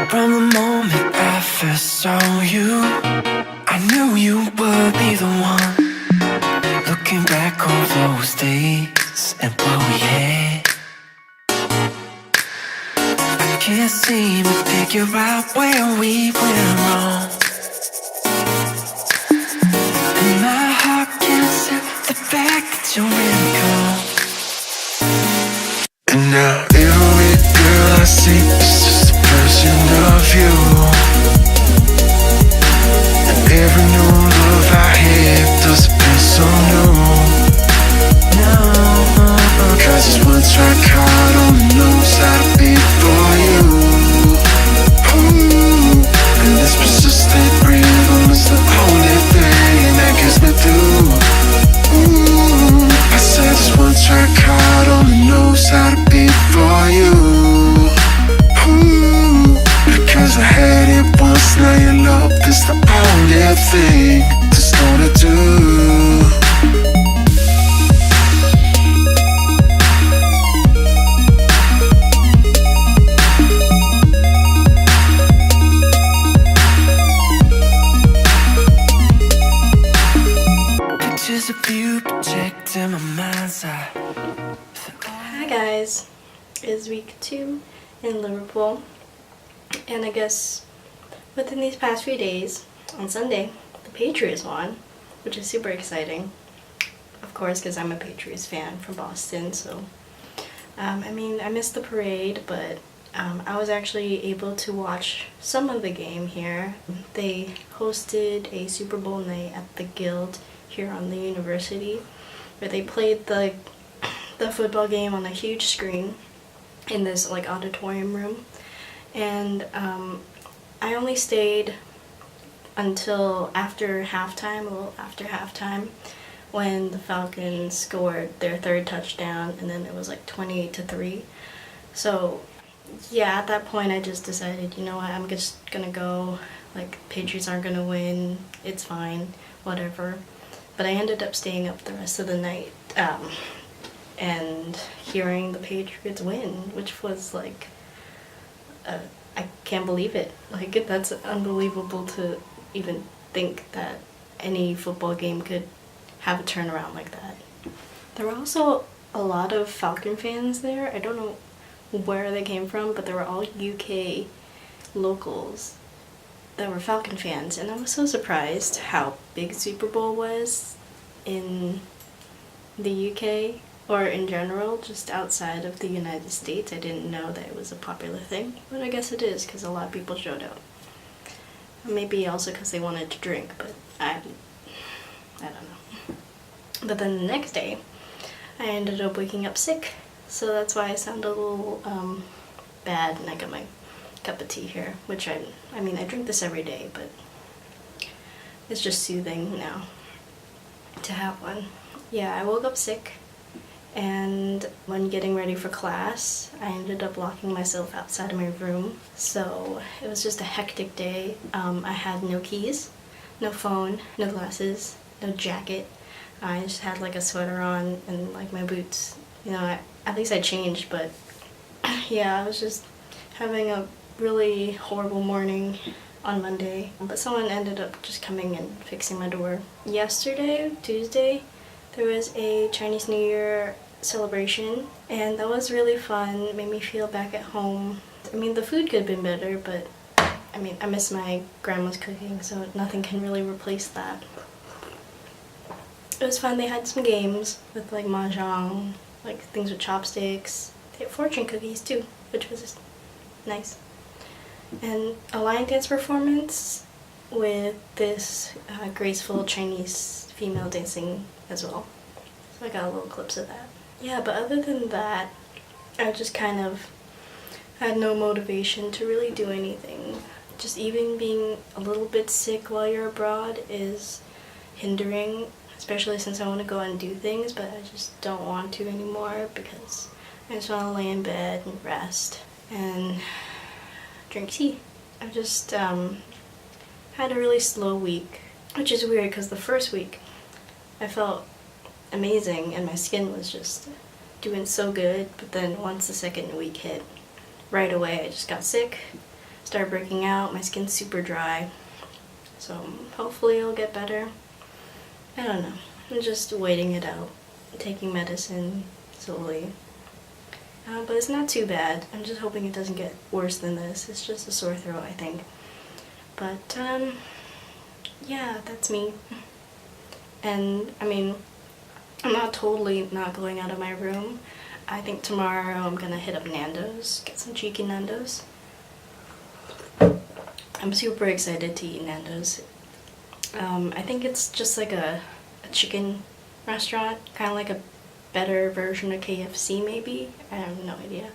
From the moment I first saw you, I knew you would be the one. Looking back on those days and what we had, I can't seem to figure out where we went wrong. And my heart can't accept the fact that you're really gone. And now every girl I see is just a version of you. And every new love I have doesn't feel so new. No, 'cause this one track heart only knows how to beat for you. Ooh. And this persistent rhythm is the only thing that gets me through. Ooh. I said this one track heart only knows how to beat for you. Ooh. Because I had it once, now your love is the only thing that's gonna do. Pictures of you projecting my mind's eye. Hi guys, it's week 2 in Liverpool, and I guess within these past few days, on Sunday, the Patriots won, which is super exciting, of course, because I'm a Patriots fan from Boston. So I mean, I missed the parade, but I was actually able to watch some of the game here. They hosted a Super Bowl night at the Guild here on the University, where they played the football game on a huge screen in this like auditorium room. And I only stayed until after halftime, a little after halftime, when the Falcons scored their 3rd touchdown, and then it was like 28-3. So yeah, at that point I just decided, you know what, I'm just gonna go. Like, Patriots aren't gonna win, it's fine, whatever. But I ended up staying up the rest of the night and hearing the Patriots win, which was like, I can't believe it. Like, that's unbelievable to even think that any football game could have a turnaround like that. There were also a lot of Falcon fans there. I don't know where they came from, but they were all UK locals that were Falcon fans, and I was so surprised how big Super Bowl was in the UK, or in general, just outside of the United States. I didn't know that it was a popular thing, but I guess it is, because a lot of people showed up. Maybe also because they wanted to drink, but I don't know. But then the next day, I ended up waking up sick, so that's why I sound a little bad, and I got my cup of tea here, which I mean, I drink this every day, but it's just soothing now to have one. Yeah, I woke up sick, and when getting ready for class, I ended up locking myself outside of my room. So it was just a hectic day. I had no keys, no phone, no glasses, no jacket. I just had like a sweater on and like my boots. You know, at least I changed, but yeah, I was just having a really horrible morning on Monday. But someone ended up just coming and fixing my door. Yesterday, Tuesday, there was a Chinese New Year celebration, and that was really fun. It made me feel back at home. I mean, the food could have been better, but I mean, I miss my grandma's cooking, so nothing can really replace that. It was fun. They had some games with like mahjong, like things with chopsticks. They had fortune cookies too, which was nice. And a line dance performance with this graceful Chinese female dancing as well. So I got a little clips of that. Yeah, but other than that, I just kind of had no motivation to really do anything. Just even being a little bit sick while you're abroad is hindering, especially since I want to go and do things, but I just don't want to anymore because I just want to lay in bed and rest and drink tea. I've just had a really slow week, which is weird because the first week I felt amazing and my skin was just doing so good, but then once the second week hit, right away I just got sick, started breaking out. My skin's super dry. So hopefully it'll get better. I don't know. I'm just waiting it out. Taking medicine slowly. But it's not too bad. I'm just hoping it doesn't get worse than this. It's just a sore throat, I think. But, yeah, that's me. And, I mean, I'm not totally not going out of my room. I think tomorrow I'm gonna hit up Nando's, get some cheeky Nando's. I'm super excited to eat Nando's. I think it's just like a chicken restaurant, kind of like a better version of KFC maybe. I have no idea.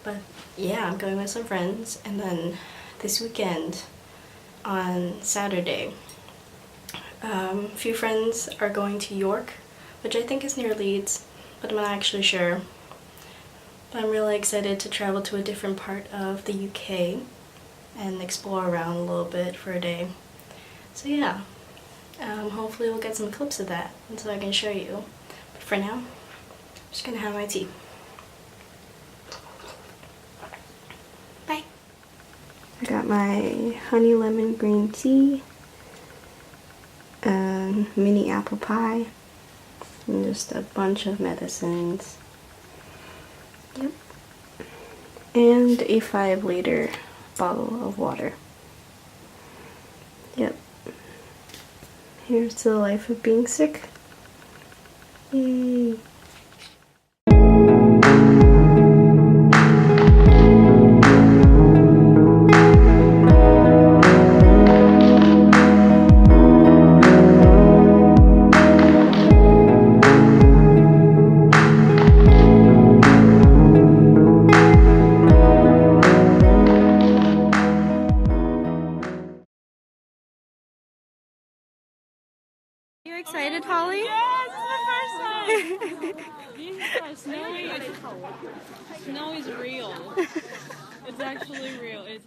But yeah, I'm going with some friends, and then this weekend on Saturday, a few friends are going to York, which I think is near Leeds, but I'm not actually sure. But I'm really excited to travel to a different part of the UK and explore around a little bit for a day. So yeah, hopefully we'll get some clips of that and so I can show you. But for now, I'm just gonna have my tea. Bye! I got my honey lemon green tea, mini apple pie, and just a bunch of medicines. Yep. And a 5-liter bottle of water. Yep. Here's to the life of being sick. Yay! Are you excited, Holly? Yeah, this is the first time. These are snowy. Snow is real. It's actually real. It's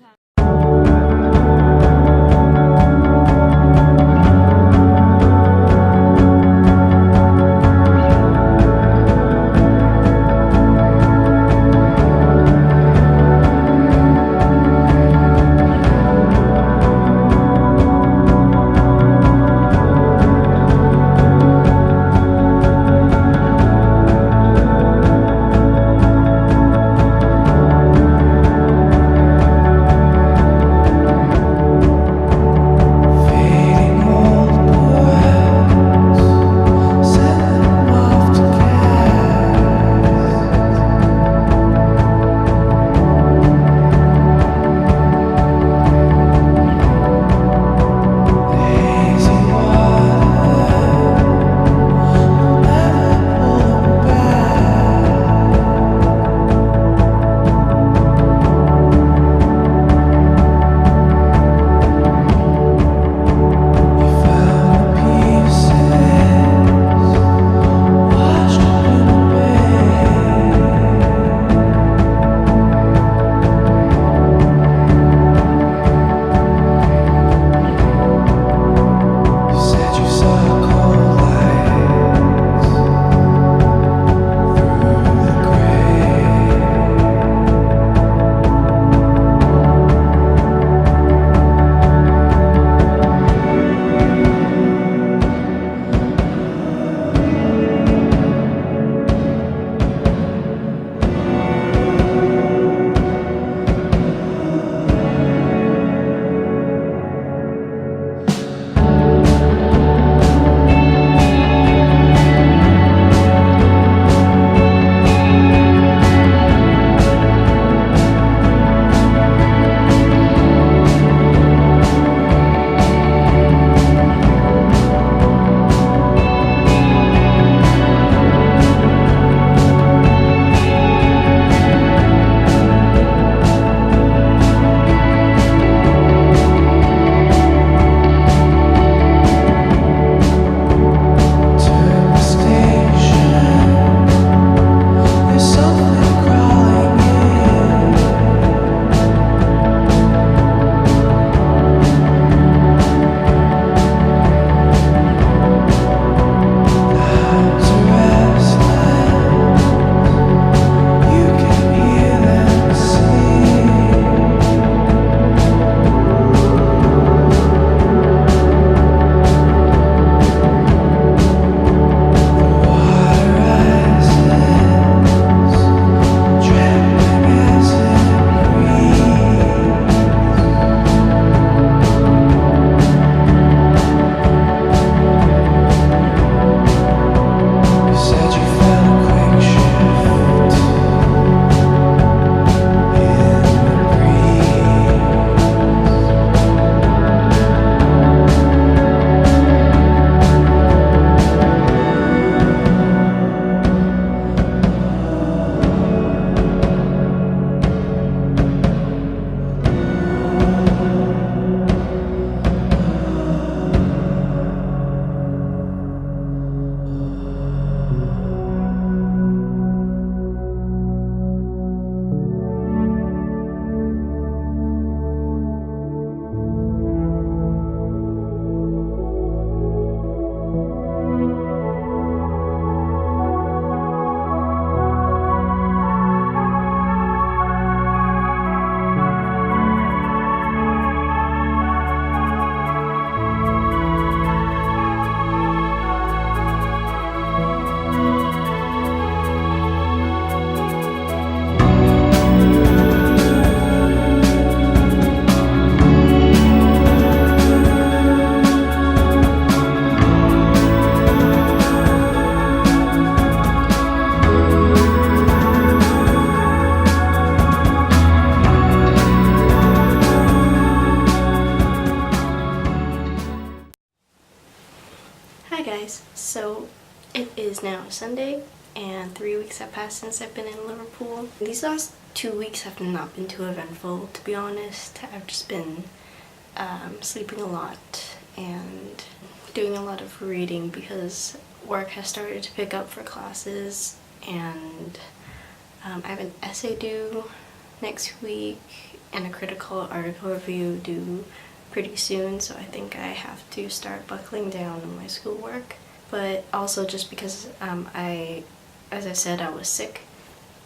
now is Sunday, and 3 weeks have passed since I've been in Liverpool. These last 2 weeks have not been too eventful, to be honest. I've just been sleeping a lot and doing a lot of reading because work has started to pick up for classes, and I have an essay due next week and a critical article review due pretty soon, so I think I have to start buckling down on my schoolwork. But also just because as I said, I was sick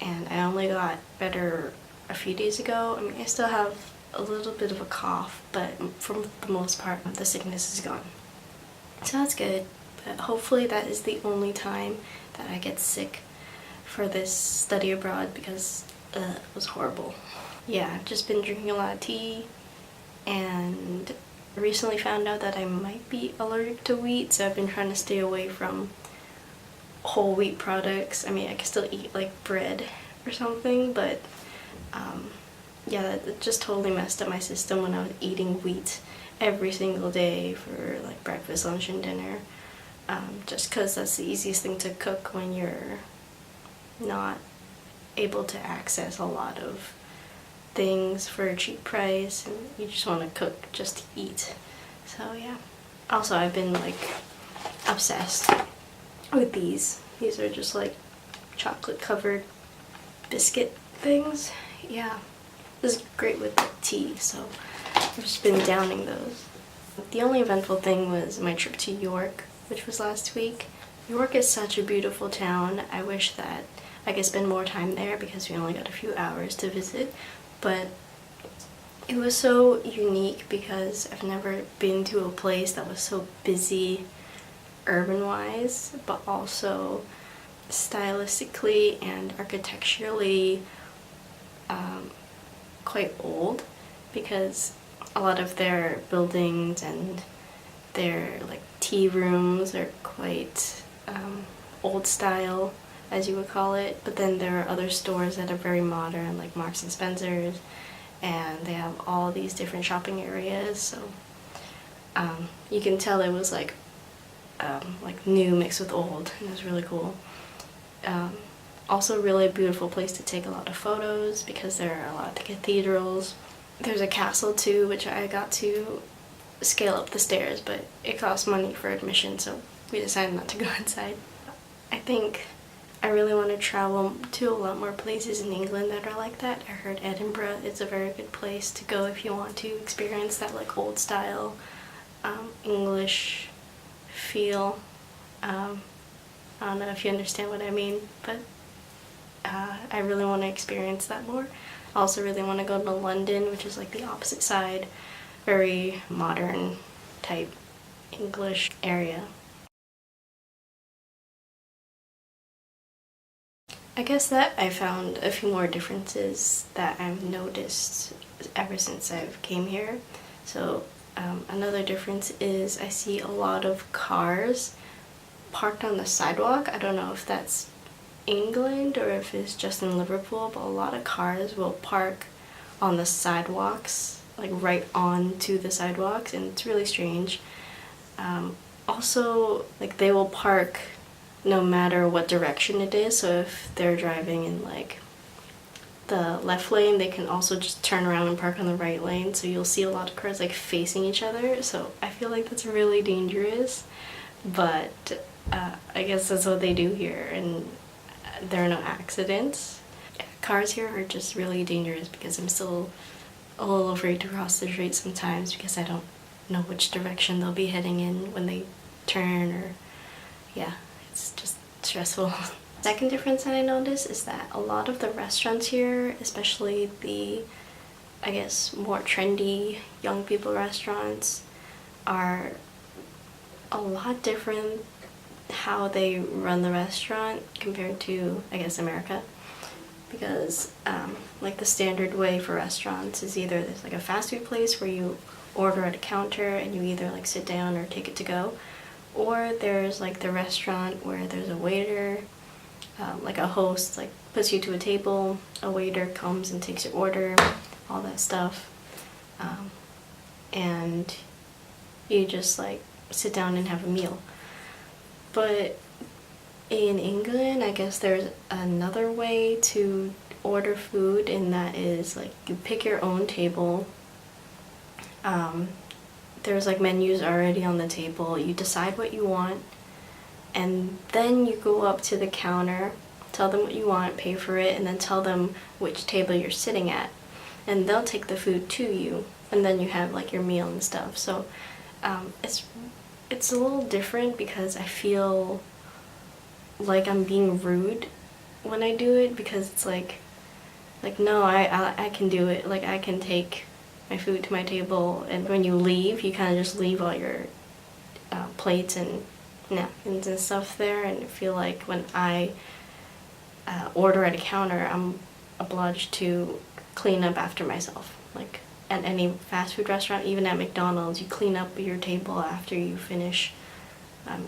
and I only got better a few days ago. I mean, I still have a little bit of a cough, but for the most part, the sickness is gone. So that's good, but hopefully that is the only time that I get sick for this study abroad because it was horrible. Yeah, I've just been drinking a lot of tea and recently found out that I might be allergic to wheat, so I've been trying to stay away from whole wheat products. I mean, I can still eat like bread or something, but yeah, that just totally messed up my system when I was eating wheat every single day for like breakfast, lunch, and dinner. Just because that's the easiest thing to cook when you're not able to access a lot of things for a cheap price and you just want to cook just to eat. So yeah. Also, I've been like obsessed with these. These are just like chocolate covered biscuit things. Yeah. This is great with the tea, so I've just been downing those. The only eventful thing was my trip to York, which was last week. York is such a beautiful town. I wish that I could spend more time there because we only got a few hours to visit, but it was so unique because I've never been to a place that was so busy urban-wise, but also stylistically and architecturally quite old, because a lot of their buildings and their like tea rooms are quite old style, as you would call it, but then there are other stores that are very modern, like Marks and Spencer's, and they have all these different shopping areas, so you can tell it was like new mixed with old, and it was really cool. Also really a beautiful place to take a lot of photos because there are a lot of cathedrals. There's a castle too, which I got to scale up the stairs, but it costs money for admission, so we decided not to go inside. I think I really want to travel to a lot more places in England that are like that. I heard Edinburgh is a very good place to go if you want to experience that like old style English feel. I don't know if you understand what I mean, but I really want to experience that more. I also really want to go to London, which is like the opposite side, very modern type English area. I guess that I found a few more differences that I've noticed ever since I've came here. So another difference is I see a lot of cars parked on the sidewalk. I don't know if that's England or if it's just in Liverpool, but a lot of cars will park on the sidewalks, like right onto the sidewalks, and it's really strange. Also, like they will park no matter what direction it is, so if they're driving in like the left lane, they can also just turn around and park on the right lane, so you'll see a lot of cars like facing each other, so I feel like that's really dangerous, but I guess that's what they do here, and there are no accidents. Cars here are just really dangerous because I'm still a little afraid to cross the street sometimes because I don't know which direction they'll be heading in when they turn, or yeah, it's just stressful. Second difference that I noticed is that a lot of the restaurants here, especially the, I guess, more trendy young people restaurants, are a lot different how they run the restaurant compared to, I guess, America. Because like the standard way for restaurants is either there's like a fast food place where you order at a counter and you either like sit down or take it to go, or there's like the restaurant where there's a waiter, like a host like puts you to a table, a waiter comes and takes your order, all that stuff, and you just like sit down and have a meal. But in England, I guess there's another way to order food, and that is like you pick your own table. There's like menus already on the table. You decide what you want, and then you go up to the counter, tell them what you want, pay for it, and then tell them which table you're sitting at, and they'll take the food to you, and then you have like your meal and stuff. So it's a little different because I feel like I'm being rude when I do it, because it's like no, I can do it. Like, I can take my food to my table, and when you leave, you kind of just leave all your plates and napkins and stuff there, and I feel like when I order at a counter, I'm obliged to clean up after myself. Like, at any fast food restaurant, even at McDonald's, you clean up your table after you finish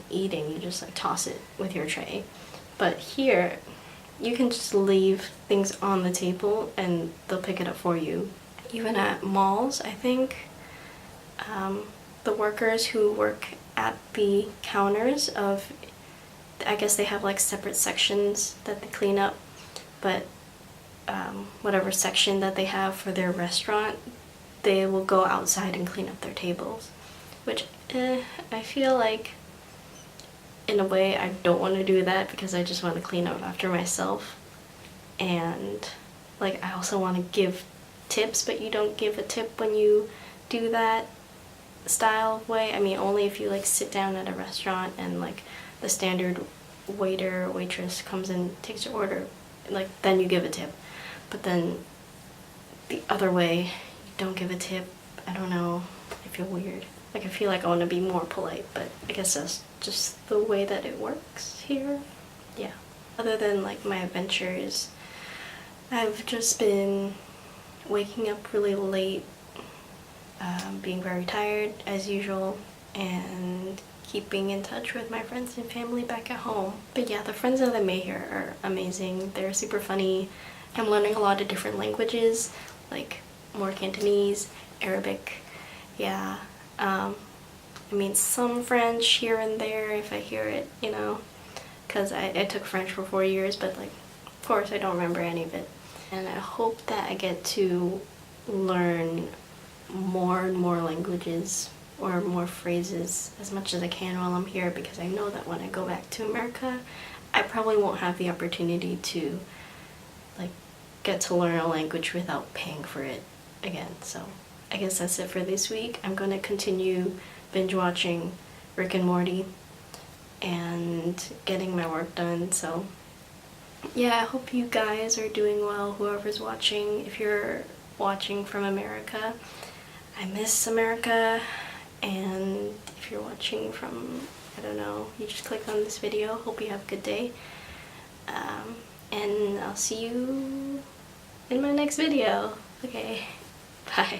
eating. You just like toss it with your tray. But here, you can just leave things on the table and they'll pick it up for you. Even at malls, I think, the workers who work at the counters of, I guess they have like separate sections that they clean up, but whatever section that they have for their restaurant, they will go outside and clean up their tables, which I feel like in a way I don't want to do that, because I just want to clean up after myself. And like, I also want to give tips, but you don't give a tip when you do that style of way. I mean, only if you like sit down at a restaurant and like the standard waiter or waitress comes and takes your order, like then you give a tip. But then the other way, you don't give a tip. I don't know, I feel weird. Like, I feel like I want to be more polite, but I guess that's just the way that it works here. Yeah. Other than like my adventures, I've just been waking up really late, being very tired as usual, and keeping in touch with my friends and family back at home. But yeah, the friends that I made here are amazing. They're super funny. I'm learning a lot of different languages, like more Cantonese, Arabic, yeah. I mean, some French here and there if I hear it, you know, because I took French for 4 years, but like, of course I don't remember any of it. And I hope that I get to learn more and more languages or more phrases as much as I can while I'm here, because I know that when I go back to America, I probably won't have the opportunity to like get to learn a language without paying for it again. So I guess that's it for this week. I'm going to continue binge watching Rick and Morty and getting my work done. So yeah, I hope you guys are doing well, whoever's watching. If you're watching from America, I miss America. And if you're watching from, I don't know, you just clicked on this video. Hope you have a good day. And I'll see you in my next video. Okay, bye.